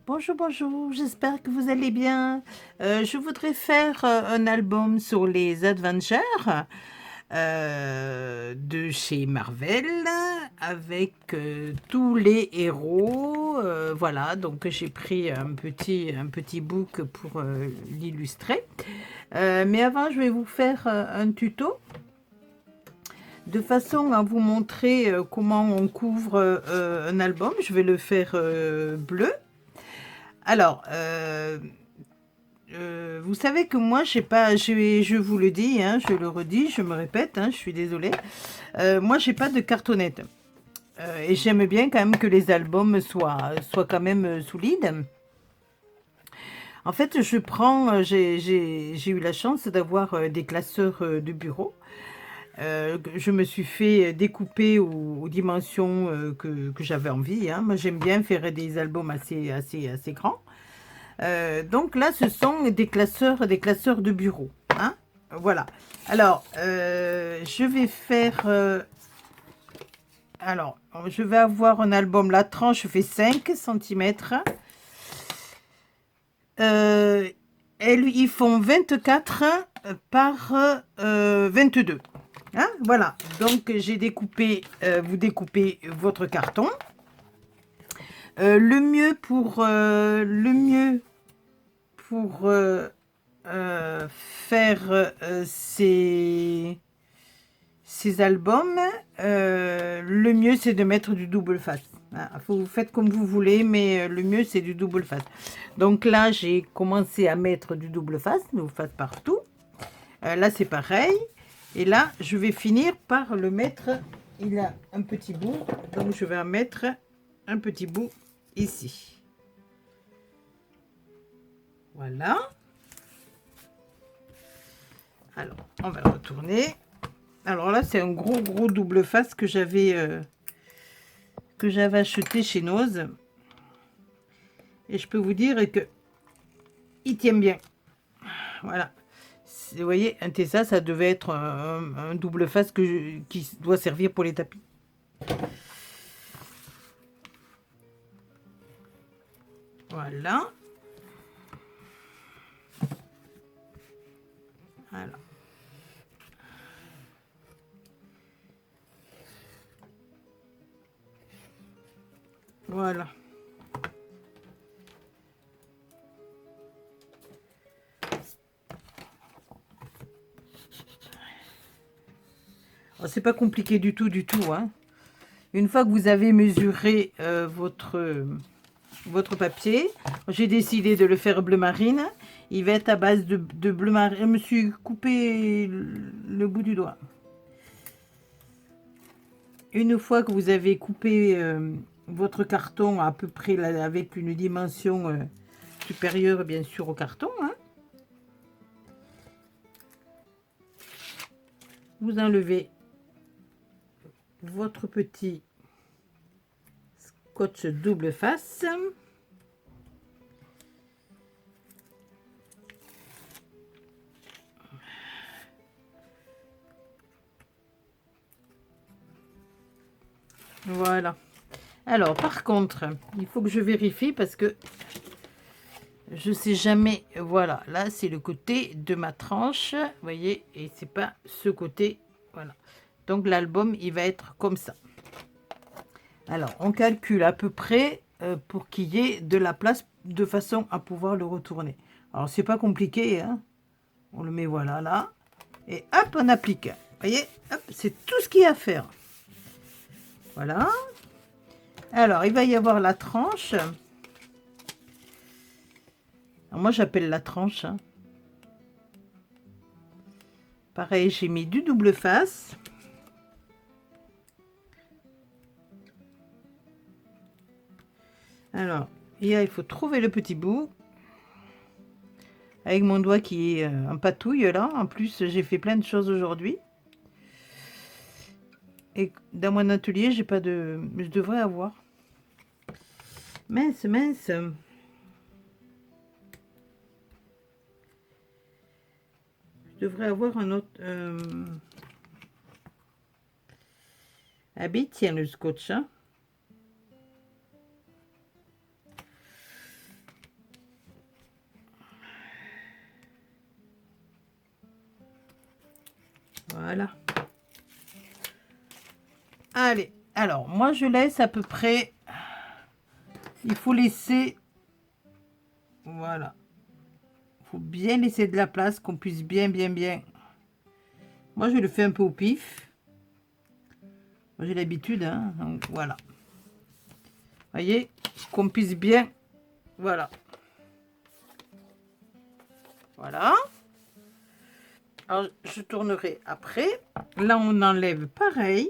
Bonjour, bonjour, j'espère que vous allez bien. Je voudrais faire un album sur les Avengers de chez Marvel avec tous les héros. Voilà, donc j'ai pris un petit book pour l'illustrer. Mais avant, je vais vous faire un tuto de façon à vous montrer comment on couvre un album. Je vais le faire bleu. Alors, vous savez que moi, j'ai pas, je vous le dis, hein, je le redis, je me répète, hein, je suis désolée. Moi, j'ai pas de cartonnette. Et j'aime bien quand même que les albums soient quand même solides. En fait, je prends, j'ai eu la chance d'avoir des classeurs de bureau. Je me suis fait découper aux dimensions que j'avais envie. Hein. Moi, j'aime bien faire des albums assez grands. Donc là, ce sont des classeurs de bureau. Hein, voilà. Alors, je vais faire... alors, je vais avoir un album, la tranche fait 5 cm. Ils font 24 par 22. Hein, voilà. Donc, j'ai découpé, vous découpez votre carton. Le mieux pour faire ces albums, le mieux c'est de mettre du double face. Hein, vous faites comme vous voulez, mais le mieux c'est du double face. Donc là, j'ai commencé à mettre du double face partout. Là, c'est pareil. Et là, je vais finir par le mettre. Il a un petit bout, donc je vais en mettre un petit bout ici. Voilà. Alors, on va retourner. Alors là, c'est un gros double face que j'avais acheté chez Noz. Et je peux vous dire que il tient bien. Voilà. Vous voyez, un Tessa, ça devait être un double face qui doit servir pour les tapis. Voilà. Voilà. Voilà. C'est pas compliqué du tout, hein. Une fois que vous avez mesuré votre papier, j'ai décidé de le faire bleu marine. Il va être à base de bleu marine. Je me suis coupé le bout du doigt. Une fois que vous avez coupé votre carton à peu près là, avec une dimension supérieure bien sûr au carton, hein, vous enlevez votre petit scotch double face. Voilà. Alors, par contre, il faut que je vérifie parce que je sais jamais. Voilà, là, c'est le côté de ma tranche. Vous voyez, et c'est pas ce côté. Voilà. Donc, l'album, il va être comme ça. Alors, on calcule à peu près pour qu'il y ait de la place de façon à pouvoir le retourner. Alors, c'est pas compliqué, hein. On le met, voilà, là. Et hop, on applique. Vous voyez, hop, c'est tout ce qu'il y a à faire. Voilà. Alors, il va y avoir la tranche. Alors, moi, j'appelle la tranche. Hein. Pareil, j'ai mis du double face. Alors, il faut trouver le petit bout. Avec mon doigt qui est en patouille, là. En plus, j'ai fait plein de choses aujourd'hui. Et dans mon atelier, j'ai pas de... Je devrais avoir. Mince, mince. Je devrais avoir un autre... Ah ben, tiens, le scotch. Hein. Voilà. Allez, alors, moi, je laisse à peu près... Il faut laisser... Voilà. Il faut bien laisser de la place, qu'on puisse bien... Moi, je le fais un peu au pif. Moi, j'ai l'habitude, hein. Donc, voilà. Voyez, qu'on puisse bien... Voilà. Voilà. Alors, je tournerai après. Là, on enlève pareil.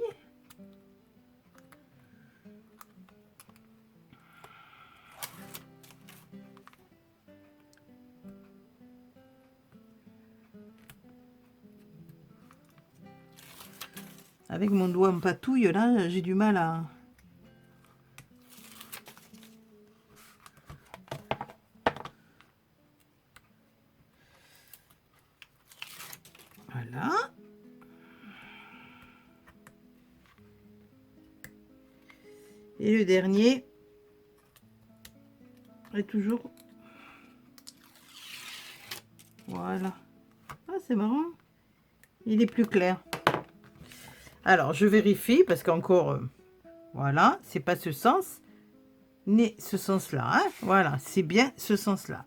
Avec mon doigt en patouille, là, j'ai du mal à... Voilà. Et le dernier est toujours... Voilà. Ah, c'est marrant. Il est plus clair. Alors, je vérifie parce qu'encore... voilà, c'est pas ce sens, ni ce sens-là. Hein, voilà, c'est bien ce sens-là.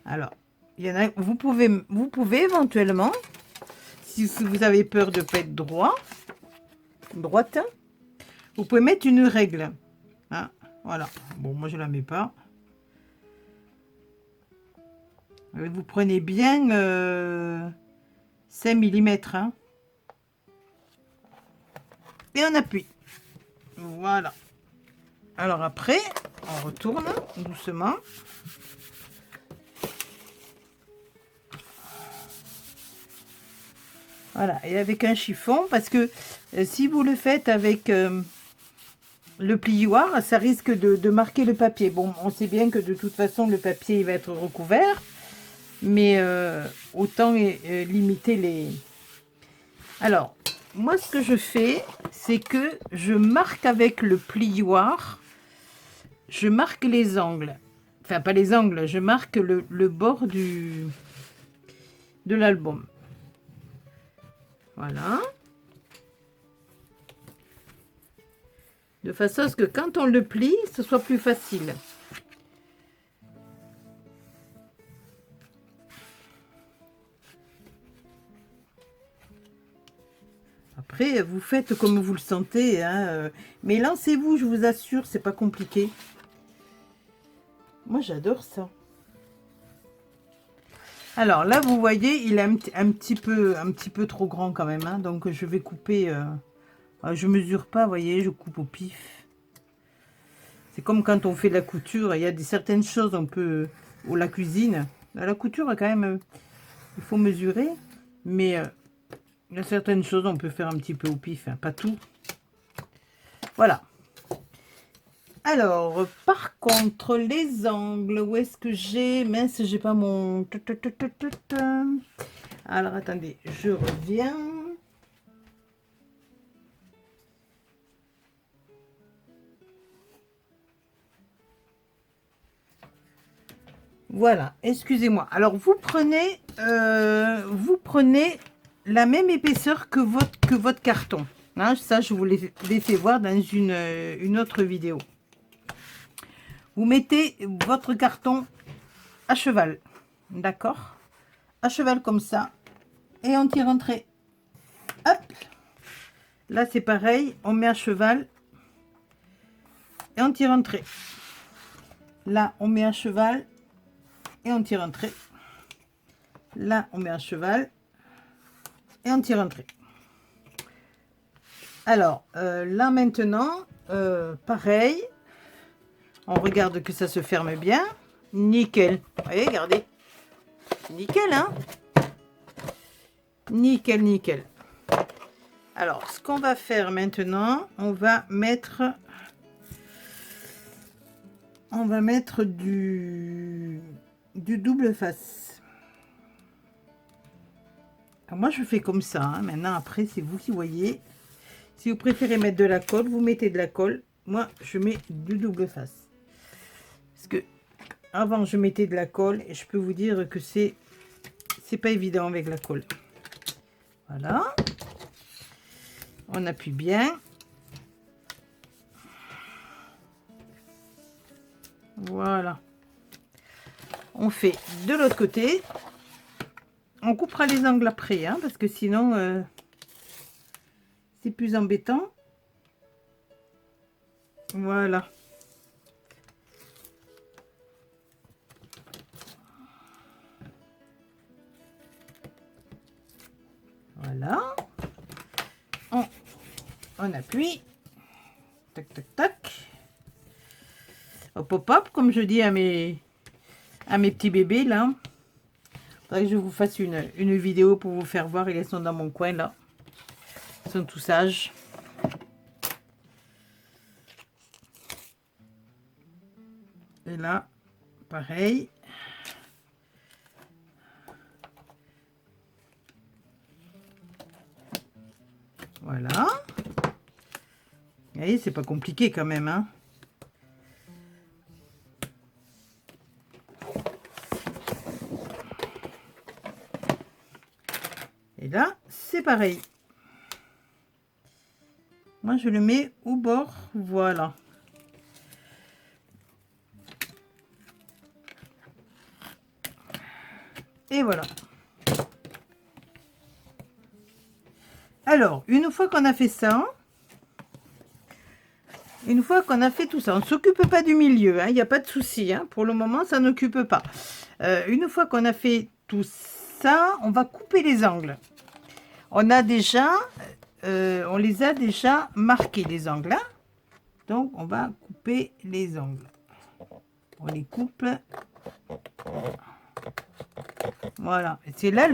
Alors, il y en a... Vous pouvez éventuellement, si vous avez peur de pas être droite, vous pouvez mettre une règle. Hein, voilà. Bon, moi, je la mets pas. Vous prenez bien 5 mm. Hein, et on appuie. Voilà. Alors après, on retourne doucement. Voilà, et avec un chiffon, parce que si vous le faites avec le plioir, ça risque de marquer le papier. Bon, on sait bien que de toute façon, le papier il va être recouvert, mais autant limiter les... Alors, moi, ce que je fais, c'est que je marque avec le plioir, je marque les angles. Enfin, pas les angles, je marque le bord de l'album. Voilà. De façon à ce que quand on le plie, ce soit plus facile. Après, vous faites comme vous le sentez, hein, mais lancez-vous, je vous assure, c'est pas compliqué. Moi, j'adore ça. Alors là, vous voyez, il est un petit peu trop grand quand même, hein, donc je vais couper. Je mesure pas, vous voyez, je coupe au pif. C'est comme quand on fait de la couture, il y a certaines choses, on peut, ou la cuisine. La couture, quand même, il faut mesurer, mais il y a certaines choses, on peut faire un petit peu au pif, hein, pas tout. Voilà. Alors, par contre, les angles, où est-ce que j'ai... Mince, j'ai pas mon... Alors, attendez, je reviens. Voilà, excusez-moi. Alors, vous prenez la même épaisseur que votre carton. Hein, ça, je vous l'ai fait voir dans une autre vidéo. Vous mettez votre carton à cheval, d'accord? À cheval comme ça, et on tire un trait. Hop! Là, c'est pareil, on met à cheval, et on tire un trait. Là, on met à cheval, et on tire un trait. Là, on met à cheval, et on tire un trait. Alors, là, maintenant, pareil. On regarde que ça se ferme bien. Nickel. Vous voyez, regardez. Nickel, hein? Nickel, nickel. Alors, ce qu'on va faire maintenant, on va mettre du double face. Alors, moi, je fais comme ça. Hein. Maintenant, après, c'est vous qui voyez. Si vous préférez mettre de la colle, vous mettez de la colle. Moi, je mets du double face. Parce que avant, je mettais de la colle et je peux vous dire que c'est pas évident avec la colle. Voilà. On appuie bien. Voilà. On fait de l'autre côté. On coupera les angles après, hein, parce que sinon, c'est plus embêtant. Voilà. Voilà. On appuie. Tac, tac, tac. Hop, hop, hop, comme je dis à mes petits bébés, là. Faudrait que je vous fasse une vidéo pour vous faire voir. Ils sont dans mon coin, là. Ils sont tous sages. Et là, pareil. Voilà. Vous voyez, c'est pas compliqué quand même, hein. Et là, c'est pareil. Moi, je le mets au bord. Voilà. Et voilà. Alors, une fois qu'on a fait ça, une fois qu'on a fait tout ça, on ne s'occupe pas du milieu, hein, il n'y a pas de souci, hein, pour le moment, ça n'occupe pas. Une fois qu'on a fait tout ça, on va couper les angles. On a déjà, on les a déjà marqués, les angles, hein. Donc, on va couper les angles. On les coupe. Voilà. C'est là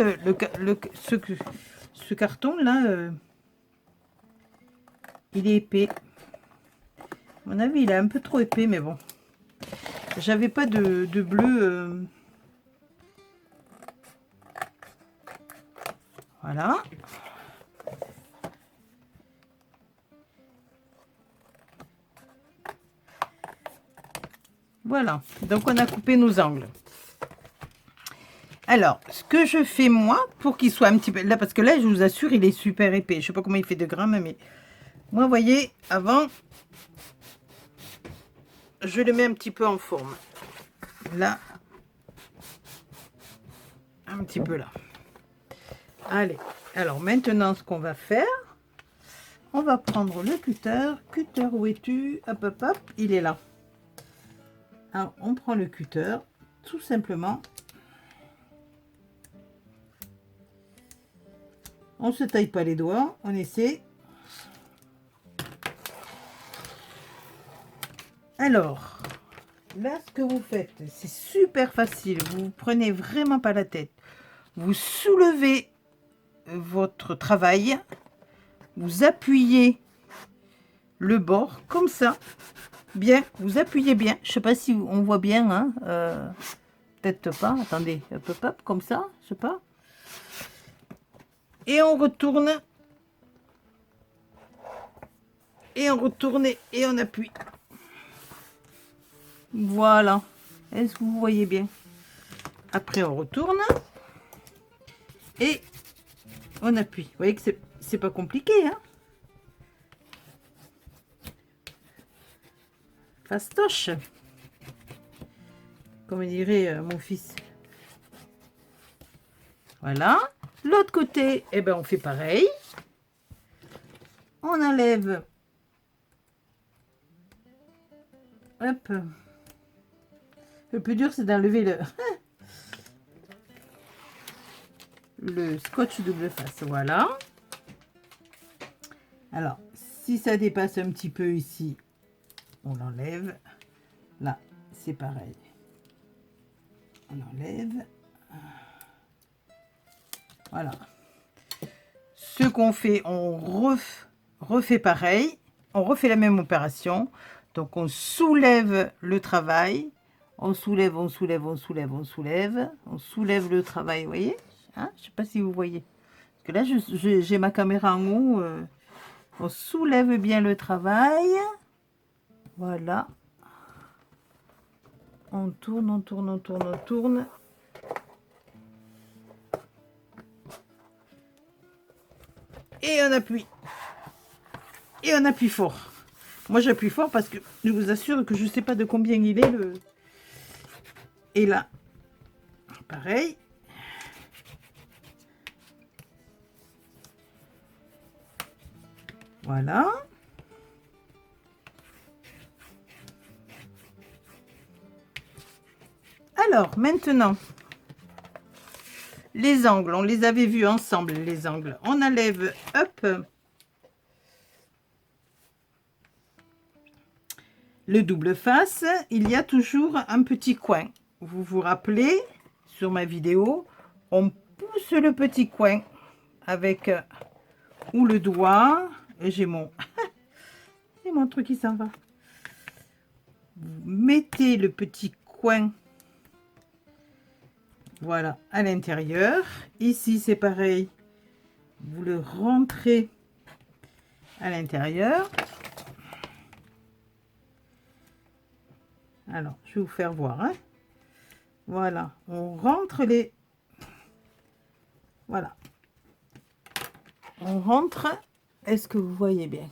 ce carton-là, il est épais. À mon avis, il est un peu trop épais, mais bon. J'avais pas de bleu. Voilà. Voilà. Donc, on a coupé nos angles. Alors, ce que je fais, moi, pour qu'il soit un petit peu... Là, parce que là, je vous assure, il est super épais. Je sais pas comment il fait de grammes, mais... Moi, vous voyez, avant... Je le mets un petit peu en forme. Là. Un petit peu là. Allez. Alors, maintenant, ce qu'on va faire... On va prendre le cutter. Cutter, où es-tu? Hop, hop, hop. Il est là. Alors, on prend le cutter. Tout simplement... On se taille pas les doigts, on essaie. Alors, là, ce que vous faites, c'est super facile. Vous prenez vraiment pas la tête. Vous soulevez votre travail. Vous appuyez le bord comme ça. Bien, vous appuyez bien. Je sais pas si on voit bien, hein. Peut-être pas. Attendez, hop, hop, hop, comme ça, je sais pas. Et on retourne. Et on retourne et on appuie. Voilà. Est-ce que vous voyez bien? Après, on retourne. Et on appuie. Vous voyez que c'est pas compliqué, hein? Fastoche. Comme dirait mon fils. Voilà. L'autre côté, eh ben, on fait pareil. On enlève. Hop. Le plus dur, c'est d'enlever le scotch double face. Voilà. Alors, si ça dépasse un petit peu ici, on l'enlève. Là, c'est pareil. On enlève. Voilà. Ce qu'on fait, on refait pareil. On refait la même opération. Donc, on soulève le travail. On soulève, on soulève, on soulève, on soulève. On soulève le travail, vous voyez, hein? Je ne sais pas si vous voyez. Parce que là, j'ai ma caméra en haut. On soulève bien le travail. Voilà. On tourne, on tourne, on tourne, on tourne. Et on appuie. Et on appuie fort. Moi, j'appuie fort parce que je vous assure que je ne sais pas de combien il est le... Et là, pareil. Voilà. Alors, maintenant, les angles, on les avait vus ensemble, les angles. On enlève, hop, le double face. Il y a toujours un petit coin. Vous vous rappelez, sur ma vidéo, on pousse le petit coin avec ou le doigt. Et j'ai mon... j'ai mon truc qui s'en va. Vous mettez le petit coin, voilà, à l'intérieur. Ici, c'est pareil. Vous le rentrez à l'intérieur. Alors, je vais vous faire voir. Hein. Voilà, on rentre les... Voilà. On rentre. Est-ce que vous voyez bien?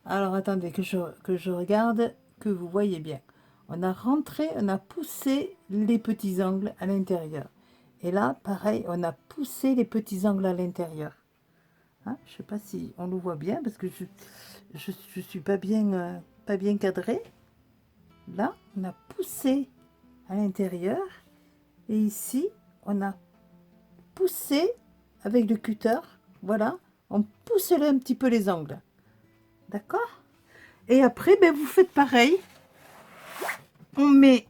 Alors, attendez que je regarde, que vous voyez bien. On a rentré, on a poussé les petits angles à l'intérieur. Et là, pareil, on a poussé les petits angles à l'intérieur. Hein, je ne sais pas si on le voit bien, parce que je suis pas bien cadré. Là, on a poussé à l'intérieur. Et ici, on a poussé avec le cutter. Voilà, on pousse un petit peu les angles. D'accord? Et après, ben, vous faites pareil. On met...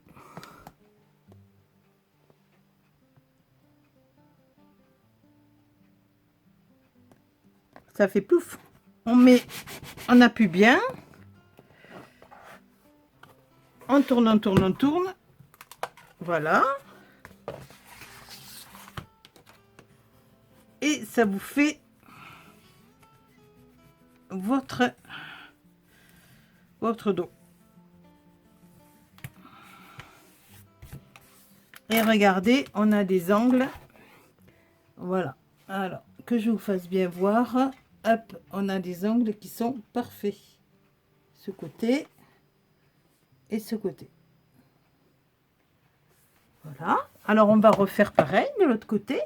Ça fait plouf. On appuie bien. On tourne, on tourne, on tourne. Voilà. Et ça vous fait votre dos. Et regardez, on a des angles. Voilà. Alors, que je vous fasse bien voir. Hop, on a des angles qui sont parfaits. Ce côté et ce côté. Voilà. Alors, on va refaire pareil de l'autre côté.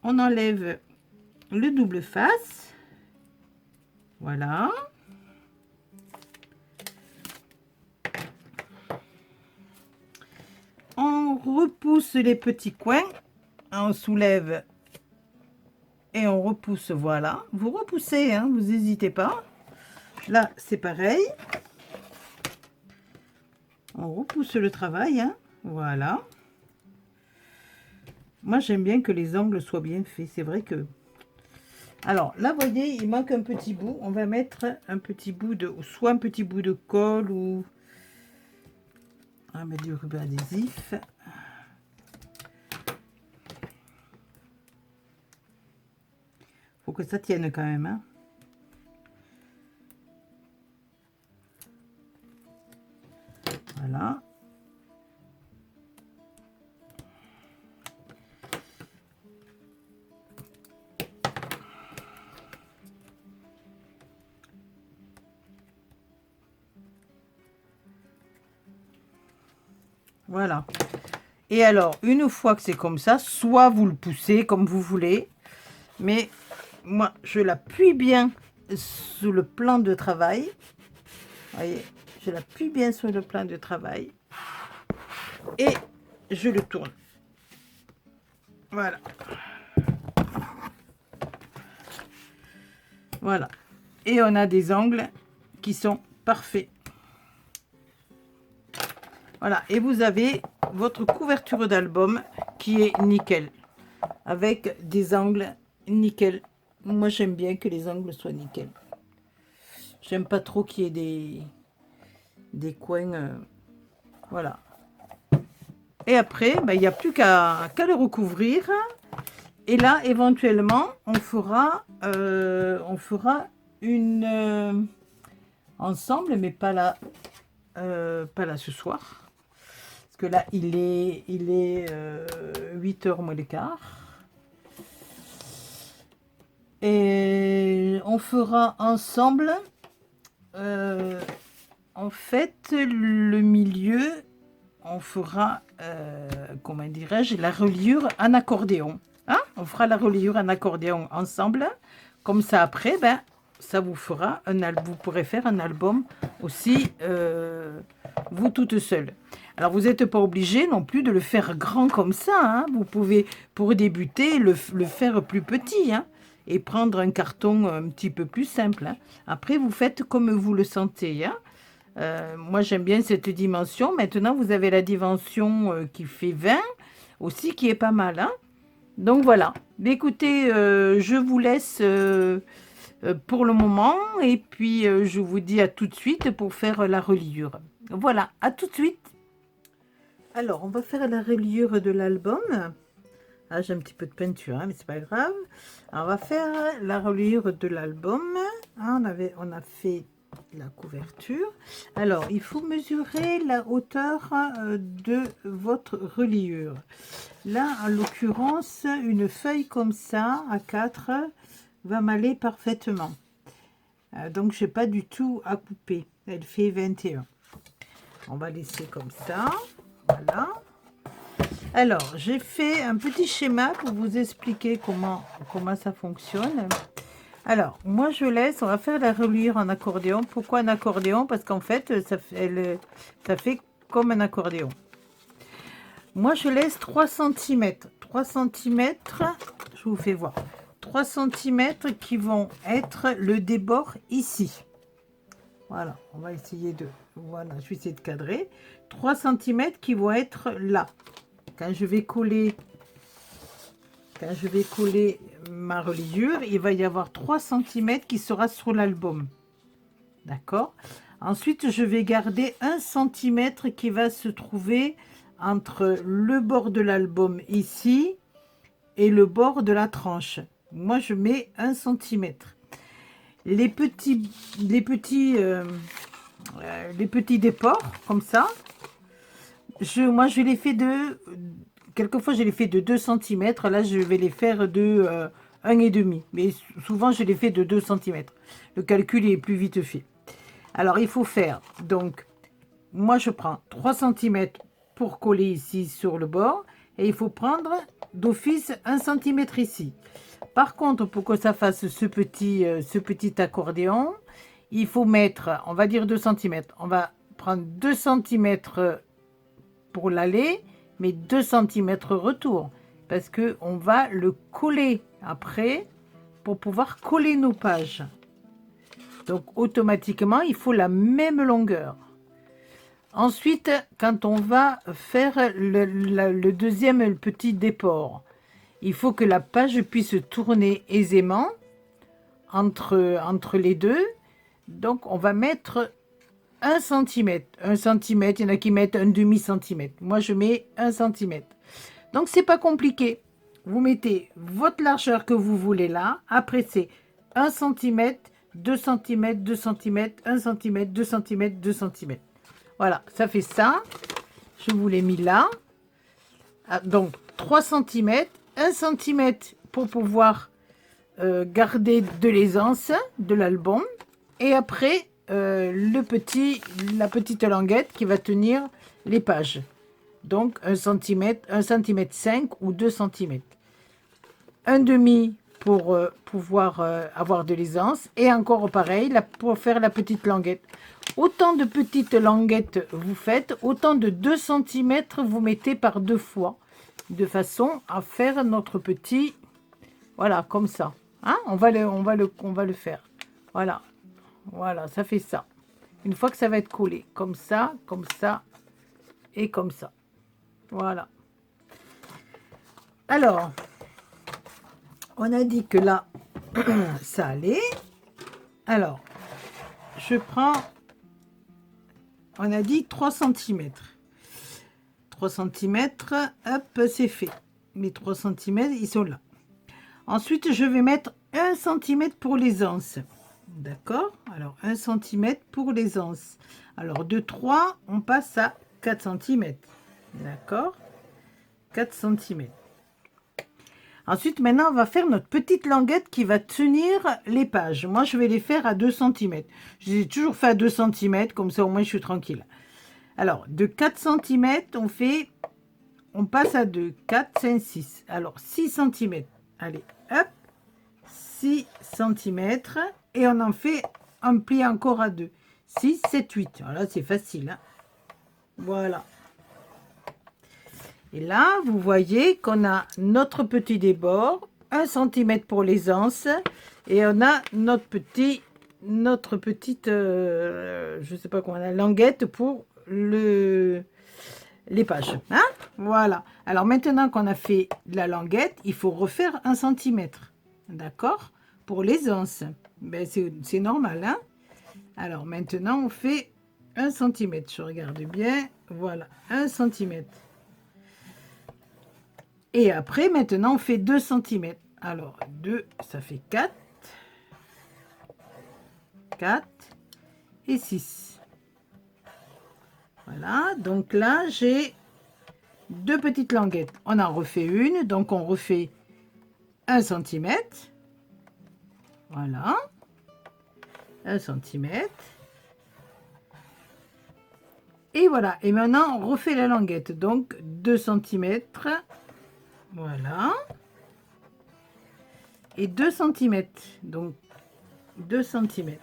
On enlève le double face. Voilà. On repousse les petits coins. On soulève et on repousse. Voilà. Vous repoussez, hein, vous n'hésitez pas. Là, c'est pareil. On repousse le travail. Hein. Voilà. Moi, j'aime bien que les angles soient bien faits. C'est vrai que... Alors, là, vous voyez, il manque un petit bout. On va mettre un petit bout de... Soit un petit bout de colle ou... On va mettre du ruban adhésif. Faut que ça tienne quand même. Hein. Voilà. Voilà. Et alors, une fois que c'est comme ça, soit vous le poussez comme vous voulez, mais moi, je l'appuie bien sur le plan de travail. Vous voyez, je l'appuie bien sur le plan de travail et je le tourne. Voilà. Voilà. Et on a des angles qui sont parfaits. Voilà, et vous avez votre couverture d'album qui est nickel, avec des angles nickel. Moi, j'aime bien que les angles soient nickel. J'aime pas trop qu'il y ait des coins. Voilà. Et après, ben, il n'y a plus qu'à le recouvrir. Et là, éventuellement, on fera une ensemble, mais pas là ce soir. Parce que là, il est 8h moins le quart. Et on fera ensemble, en fait, le milieu, on fera, comment dirais-je, la reliure en accordéon. Hein? On fera la reliure en accordéon ensemble. Comme ça, après, ben, ça vous fera un album. Vous pourrez faire un album aussi, vous toute seule. Alors, vous n'êtes pas obligé non plus de le faire grand comme ça. Hein? Vous pouvez, pour débuter, le faire plus petit. Hein? Et prendre un carton un petit peu plus simple. Hein? Après, vous faites comme vous le sentez. Hein? Moi, j'aime bien cette dimension. Maintenant, vous avez la dimension qui fait 20 aussi, qui est pas mal. Hein? Donc, voilà. Écoutez, je vous laisse pour le moment. Et puis, je vous dis à tout de suite pour faire la reliure. Voilà, à tout de suite. Alors, on va faire la reliure de l'album. Ah, j'ai un petit peu de peinture, hein, mais c'est pas grave. Alors, on va faire la reliure de l'album. Ah, on a fait la couverture. Alors, il faut mesurer la hauteur de votre reliure. Là, en l'occurrence, une feuille comme ça, à 4, va m'aller parfaitement. Donc, je n'ai pas du tout à couper. Elle fait 21. On va laisser comme ça. Voilà. Alors, j'ai fait un petit schéma pour vous expliquer comment ça fonctionne. Alors, moi, je laisse, on va faire la reliure en accordéon. Pourquoi un accordéon? Parce qu'en fait, ça fait comme un accordéon. Moi, je laisse 3 cm. 3 cm, je vous fais voir. 3 cm qui vont être le débord ici. Voilà, on va essayer de... Voilà, je vais essayer de cadrer. 3 cm qui vont être là. Quand je vais coller ma reliure, il va y avoir 3 cm qui sera sur l'album. D'accord? Ensuite, je vais garder 1 cm qui va se trouver entre le bord de l'album ici et le bord de la tranche. Moi, je mets 1 cm. Les petits déports, comme ça, moi, je les fais de... Quelquefois, je les fais de 2 cm. Là, je vais les faire de 1,5. Mais souvent, je les fais de 2 cm. Le calcul est plus vite fait. Alors, il faut faire... Donc, moi, je prends 3 cm pour coller ici sur le bord. Et il faut prendre d'office 1 cm ici. Par contre, pour que ça fasse ce petit accordéon, il faut mettre, on va dire 2 cm. On va prendre 2 cm pour l'aller, mais 2 cm retour. Parce qu'on va le coller après pour pouvoir coller nos pages. Donc, automatiquement, il faut la même longueur. Ensuite, quand on va faire le deuxième petit déport, il faut que la page puisse tourner aisément entre les deux. Donc, on va mettre 1 cm. 1 cm, il y en a qui mettent un demi-centimètre. Moi, je mets 1 cm. Donc, c'est pas compliqué. Vous mettez votre largeur que vous voulez là. Après, c'est 1 cm, 2 cm, 2 cm, 1 cm, 2 cm, 2 cm. Voilà, ça fait ça. Je vous l'ai mis là. Donc, 3 cm, 1 cm pour pouvoir garder de l'aisance de l'album. Et après, la petite languette qui va tenir les pages. Donc, 1 cm, 1 cm 5 ou 2 cm. Un demi pour pouvoir avoir de l'aisance. Et encore pareil, pour faire la petite languette. Autant de petites languettes vous faites, autant de 2 cm vous mettez par 2 fois. De façon à faire notre petit... Voilà, comme ça. Hein, on va le faire. Voilà. Voilà, ça fait ça. Une fois que ça va être collé. Comme ça et comme ça. Voilà. Alors, on a dit que là, ça allait. Alors, je prends... On a dit 3 cm. 3 cm, hop, c'est fait. Mes 3 cm, ils sont là. Ensuite, je vais mettre 1 cm pour les anses. D'accord? Alors, 1 cm pour les anses. Alors, de 3, on passe à 4 cm. D'accord? 4 cm. Ensuite, maintenant, on va faire notre petite languette qui va tenir les pages. Moi, je vais les faire à 2 cm. Je les ai toujours fait à 2 cm, comme ça, au moins, je suis tranquille. Alors, de 4 cm, on passe à 2, 4, 5, 6. Alors, 6 cm. Allez, hop, 6 cm. Et on en fait un pli encore à 2. 6, 7, 8. Alors là, c'est facile. Hein. Voilà. Et là, vous voyez qu'on a notre petit débord, 1 cm pour les anses, et on a notre petite, je sais pas comment, la languette pour les pages. Hein, voilà. Alors maintenant qu'on a fait la languette, il faut refaire 1 cm. D'accord? Pour les anses. Ben, c'est normal. Hein? Alors maintenant, on fait 1 cm. Je regarde bien. Voilà, 1 cm. Et après, maintenant, on fait 2 cm. Alors, 2, ça fait 4. 4 et 6. Voilà, donc là, j'ai 2 petites languettes. On en refait une, donc on refait 1 cm. Voilà. 1 cm. Et voilà, et maintenant, on refait la languette. Donc, 2 cm. Voilà. Et 2 cm. Donc, 2 cm.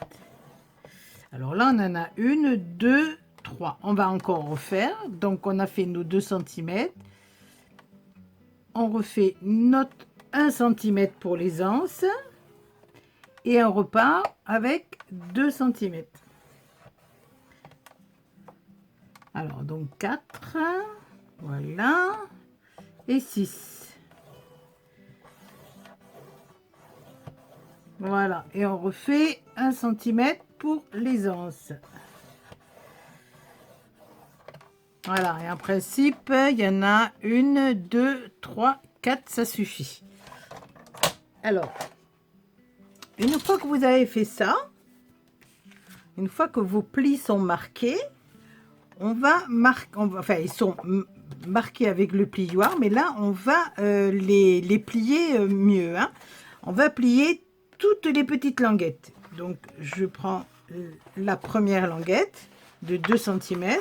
Alors là, on en a 1, 2, 3. On va encore refaire. Donc, on a fait nos 2 cm. On refait notre 1 cm pour les anses. Et on repart avec 2 cm. Alors, donc 4. Voilà. Et 6. Voilà, et on refait 1 cm pour les anses. Voilà, et en principe, il y en a 1, 2, 3, 4, ça suffit. Alors, une fois que vous avez fait ça, une fois que vos plis sont marqués, on va marquer, enfin, ils sont marqués avec le plioir, mais là, on va les plier mieux. Hein. On va plier toutes les petites languettes. Donc, je prends la première languette de 2 cm.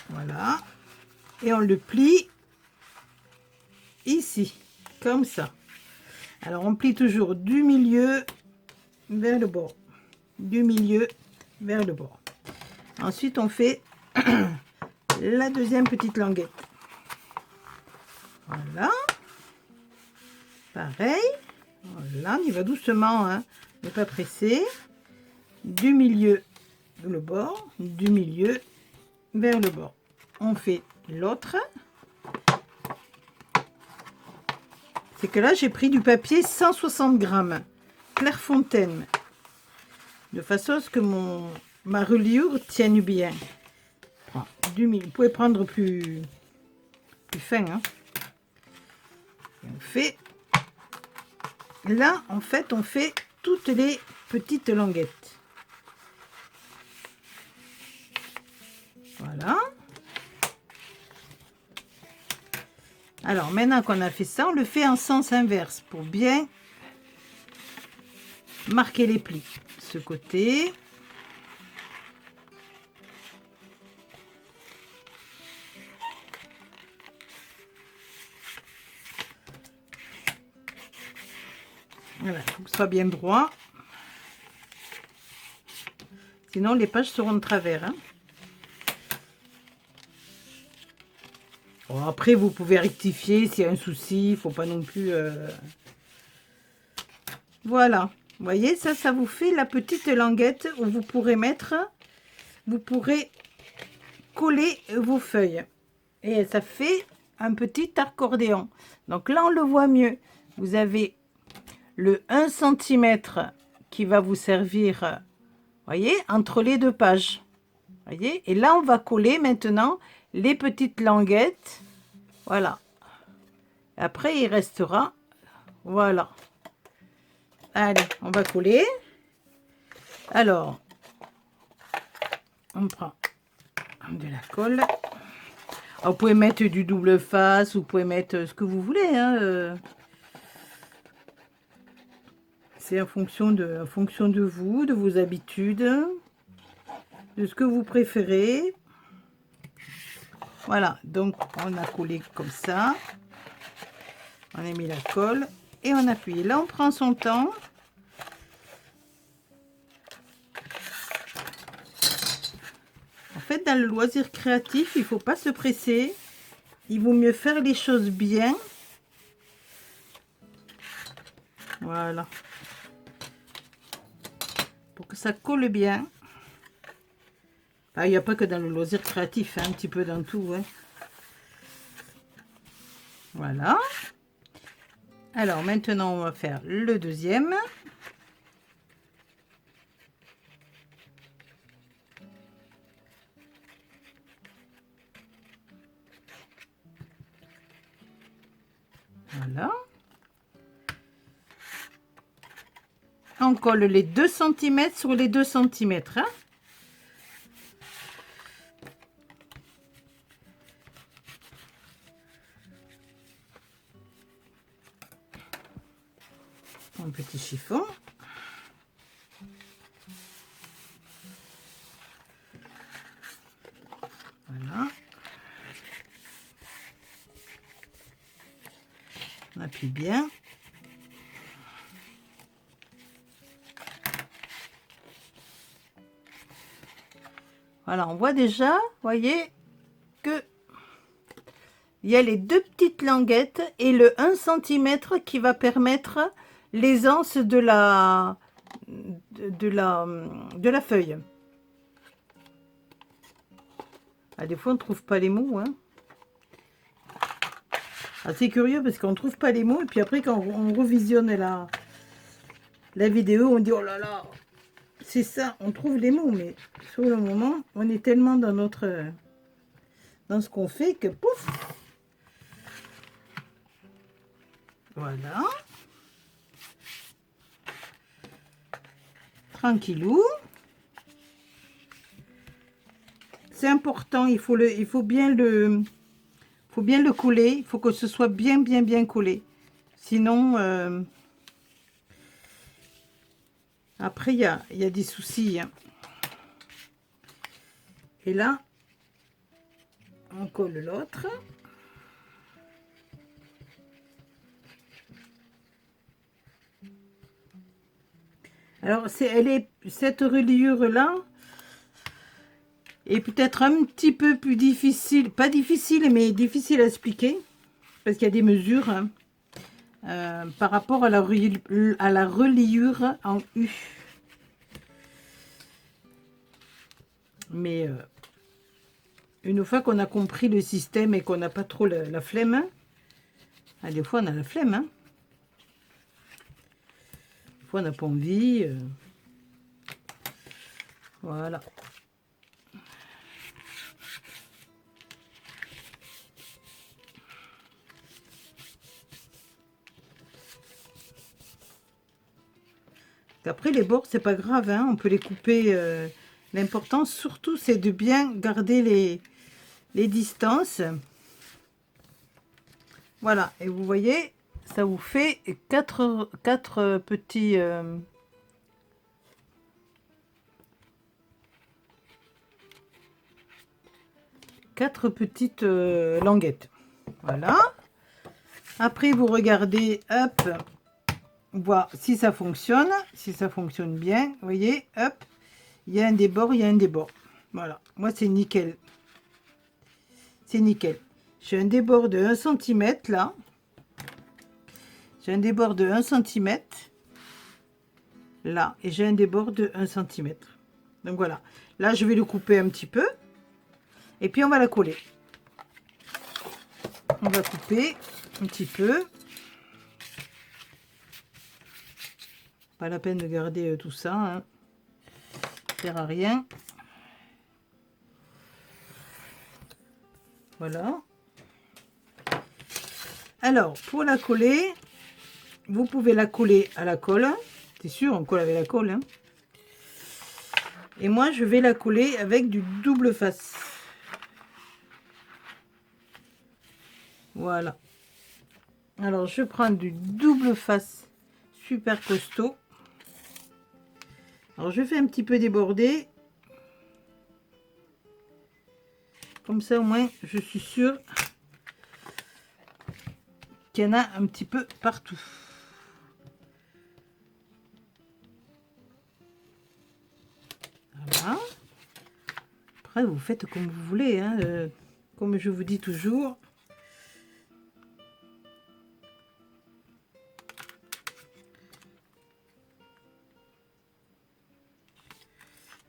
Voilà. Et on le plie ici, comme ça. Alors, on plie toujours du milieu vers le bord. Du milieu vers le bord. Ensuite, on fait la deuxième petite languette. Voilà. Pareil. Voilà, on y va doucement, hein. Ne pas presser. Du milieu vers le bord. Du milieu vers le bord. On fait l'autre. C'est que là, j'ai pris du papier 160 grammes. Clairefontaine. De façon à ce que ma reliure tienne bien. Vous pouvez prendre plus fin, hein. On fait là, en fait, on fait toutes les petites languettes. Voilà. Alors maintenant qu'on a fait ça, on le fait en sens inverse pour bien marquer les plis. Ce côté. Voilà, il faut que ce soit bien droit. Sinon, les pages seront de travers. Hein. Bon, après, vous pouvez rectifier s'il y a un souci. Il ne faut pas non plus... Voilà. Vous voyez, ça vous fait la petite languette où vous pourrez mettre... Vous pourrez coller vos feuilles. Et ça fait un petit accordéon. Donc là, on le voit mieux. Vous avez... le 1 cm qui va vous servir, voyez, entre les deux pages. Voyez, et là, on va coller maintenant les petites languettes. Voilà. Après, il restera, voilà. Allez, on va coller. Alors, on prend de la colle. Alors, vous pouvez mettre du double face, vous pouvez mettre ce que vous voulez. Hein, c'est en fonction de vous, de vos habitudes, de ce que vous préférez. Voilà, donc on a collé comme ça. On a mis la colle et on appuie. Là, on prend son temps. En fait, dans le loisir créatif, il ne faut pas se presser. Il vaut mieux faire les choses bien. Voilà. Pour que ça colle bien. Ah, il n'y a pas que dans le loisir créatif, hein, un petit peu dans tout. Hein. Voilà. Alors, maintenant, on va faire le deuxième. Voilà. On colle les 2 cm sur les 2 cm. Hein. Un petit chiffon. Voilà. On appuie bien. Voilà, on voit déjà, voyez, que il y a les 2 petites languettes et le 1 cm qui va permettre l'aisance de la feuille. Ah, des fois, on ne trouve pas les mots. Hein. Ah, c'est curieux parce qu'on ne trouve pas les mots. Et puis après, quand on revisionne la vidéo, on dit, oh là là, c'est ça, on trouve les mots. Mais sur le moment, on est tellement dans ce qu'on fait que pouf. Voilà. Tranquillou. C'est important, il faut bien le coller. Il faut que ce soit bien collé. Sinon, après, il y a des soucis. Hein. Et là, on colle l'autre. Alors, cette reliure-là est peut-être un petit peu plus difficile, pas difficile, mais difficile à expliquer, parce qu'il y a des mesures hein, par rapport à la reliure en U. Mais une fois qu'on a compris le système et qu'on n'a pas trop la flemme, hein, des fois on a la flemme, hein. Des fois on n'a pas envie. Voilà. Après les bords c'est pas grave, hein, on peut les couper. L'important surtout c'est de bien garder les distances. Voilà, et vous voyez, ça vous fait quatre petits... quatre petites languettes. Voilà. Après, vous regardez, hop, voir si ça fonctionne. Si ça fonctionne bien, vous voyez, hop, il y a un débord, il y a un débord. Voilà, moi c'est nickel. C'est nickel. J'ai un débord de 1 cm là. J'ai un débord de 1 cm là. Et j'ai un débord de 1 cm. Donc voilà. Là, je vais le couper un petit peu. Et puis, on va la coller. On va couper un petit peu. Pas la peine de garder tout ça. Hein. Ça sert à rien. Voilà. Alors, pour la coller, vous pouvez la coller à la colle. C'est sûr, on colle avec la colle. Hein. Et moi, je vais la coller avec du double face. Voilà. Alors, je prends du double face super costaud. Alors, je fais un petit peu déborder. Comme ça, au moins, je suis sûre qu'il y en a un petit peu partout. Voilà. Après, vous faites comme vous voulez, hein, comme je vous dis toujours.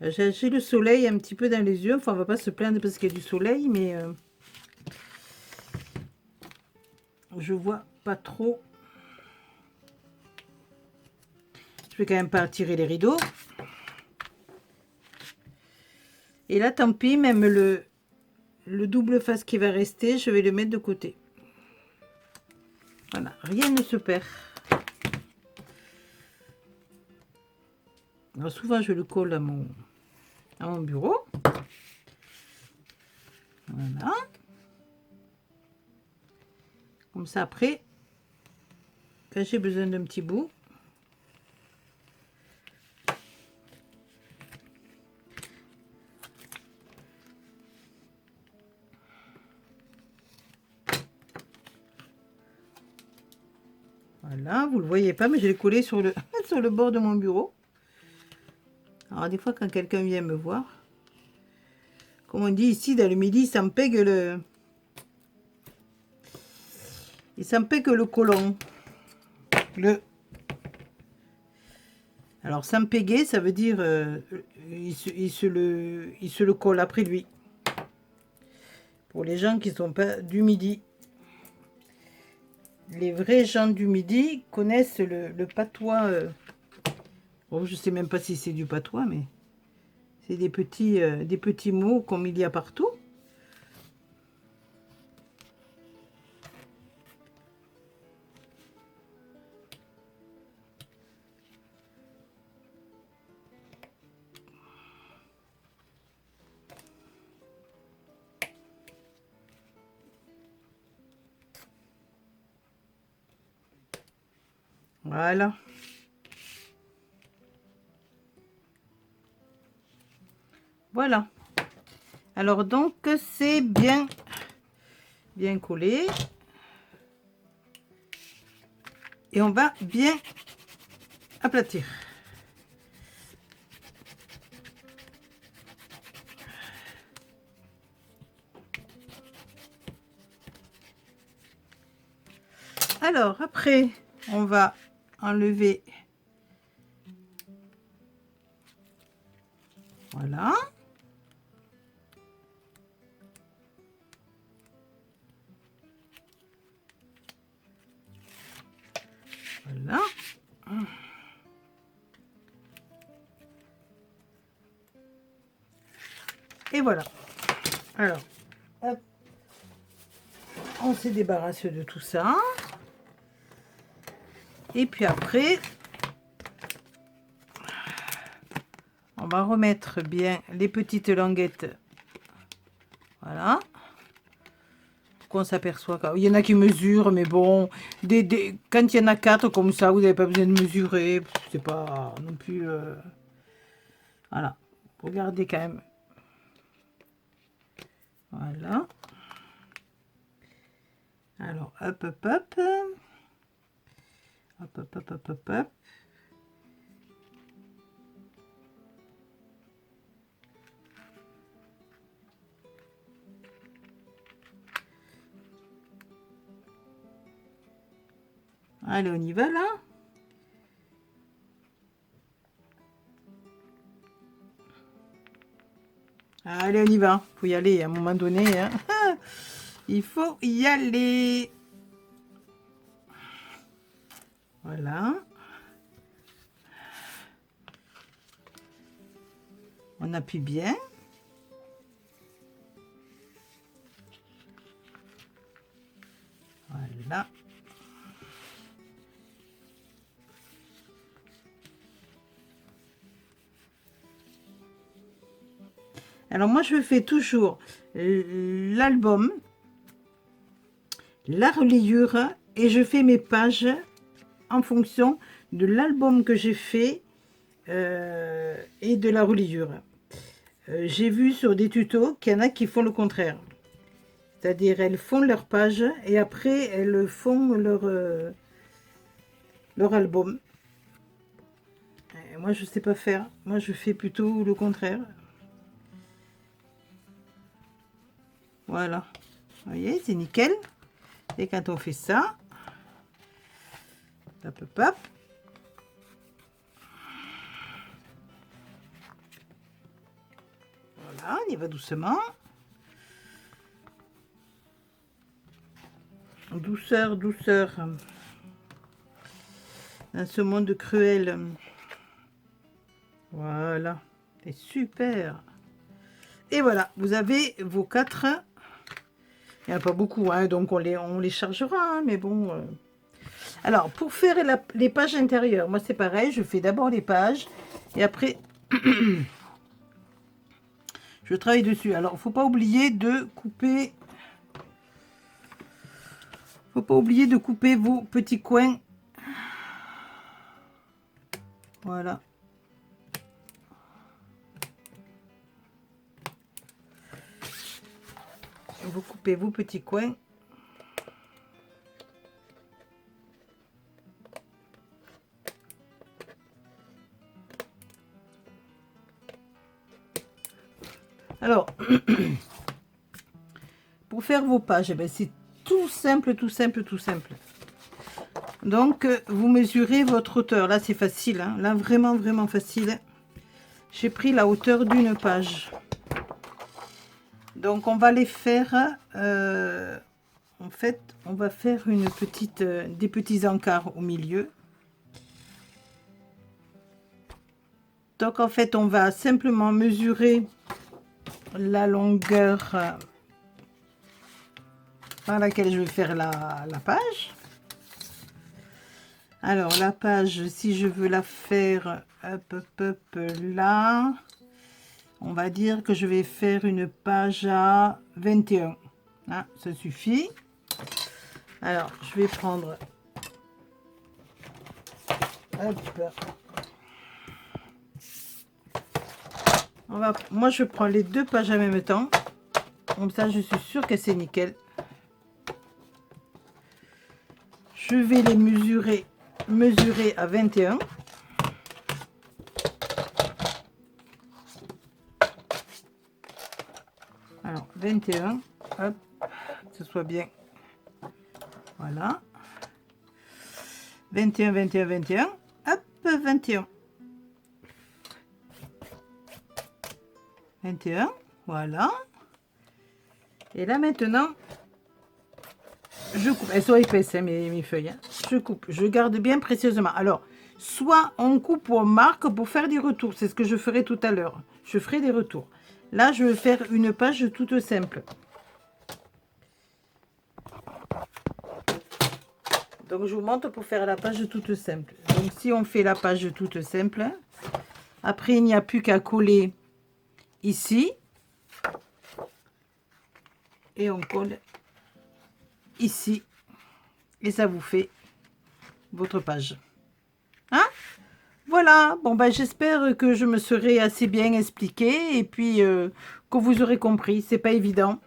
J'ai le soleil un petit peu dans les yeux. Enfin, on va pas se plaindre parce qu'il y a du soleil, mais je vois pas trop. Je vais quand même pas tirer les rideaux. Et là, tant pis, même le double face qui va rester, je vais le mettre de côté. Voilà, rien ne se perd. Alors souvent, je le colle à mon bureau. Voilà. Comme ça, après, quand j'ai besoin d'un petit bout, voilà, vous le voyez pas, mais je l'ai collé sur le, sur le bord de mon bureau. Alors, des fois, quand quelqu'un vient me voir, comme on dit ici, dans le midi, ça me pègue le... Et ça me pègue le colon. Alors, ça me péguer, ça veut dire il se le colle après lui. Pour les gens qui ne sont pas du midi. Les vrais gens du midi connaissent le patois. Bon, je sais même pas si c'est du patois, mais c'est des petits mots comme il y a partout. Voilà. Voilà. Alors donc c'est bien collé. Et on va bien aplatir. Alors après, on va enlever. Voilà. Voilà. Et voilà. Alors, hop. On se débarrasse de tout ça. Et puis après, on va remettre bien les petites languettes. Voilà. Qu'on s'aperçoit. Il y en a qui mesurent, mais bon, quand il y en a 4 comme ça, vous n'avez pas besoin de mesurer. C'est pas non plus... Voilà. Regardez quand même. Voilà. Alors, hop, hop, hop. Hop, hop, hop, hop, hop, hop. Allez, on y va là. Allez, on y va. Faut y aller à un moment donné. Hein. Il faut y aller. Voilà. On appuie bien. Voilà. Alors moi je fais toujours l'album, la reliure et je fais mes pages en fonction de l'album que j'ai fait et de la reliure. J'ai vu sur des tutos qu'il y en a qui font le contraire. C'est-à-dire, elles font leur page et après, elles font leur album. Et moi, je ne sais pas faire. Moi, je fais plutôt le contraire. Voilà. Vous voyez, c'est nickel. Et quand on fait ça, hop, hop, hop. Voilà, on y va doucement. Douceur, douceur. Dans ce monde cruel. Voilà. C'est super. Et voilà, vous avez vos 4. Il n'y en a pas beaucoup, hein, donc on les chargera, hein, mais bon. Alors, pour faire les pages intérieures, moi c'est pareil, je fais d'abord les pages, et après, je travaille dessus. Alors, faut pas oublier de couper... Faut pas oublier de couper vos petits coins. Voilà. Vous coupez vos petits coins. Alors, pour faire vos pages, eh ben, c'est tout simple, tout simple, tout simple. Donc, vous mesurez votre hauteur. Là, c'est facile. Hein. Là, vraiment, vraiment facile. J'ai pris la hauteur d'une page. Donc, on va les faire... en fait, on va faire des petits encarts au milieu. Donc, en fait, on va simplement mesurer la longueur par laquelle je vais faire la page. Alors, la page, si je veux la faire là, on va dire que je vais faire une page à 21. Ah, ça suffit. Alors, je vais prendre... Hop. Moi, je prends les 2 pages en même temps. Comme ça, je suis sûre que c'est nickel. Je vais les mesurer à 21. Alors, 21. Hop. Que ce soit bien. Voilà. 21, 21, 21. Hop, 21. 21, voilà. Et là maintenant, je coupe. Elles sont épaisses, hein, mes feuilles. Hein. Je coupe, je garde bien précieusement. Alors, soit on coupe ou on marque pour faire des retours. C'est ce que je ferai tout à l'heure. Je ferai des retours. Là, je vais faire une page toute simple. Donc, je vous montre pour faire la page toute simple. Donc, si on fait la page toute simple, après, il n'y a plus qu'à coller ici. Et on colle ici. Et ça vous fait votre page. Hein? Voilà. Bon, ben, j'espère que je me serai assez bien expliqué. Et puis, que vous aurez compris. C'est pas évident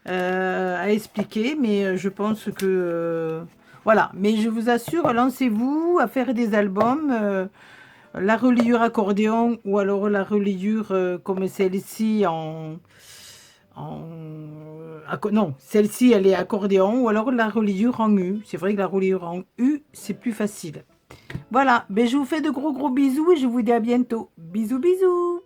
à expliquer. Mais je pense que... voilà. Mais je vous assure, lancez-vous à faire des albums. La reliure accordéon ou alors la reliure comme celle-ci non, celle-ci elle est accordéon ou alors la reliure en U. C'est vrai que la reliure en U c'est plus facile. Voilà, ben, je vous fais de gros bisous et je vous dis à bientôt. Bisous bisous.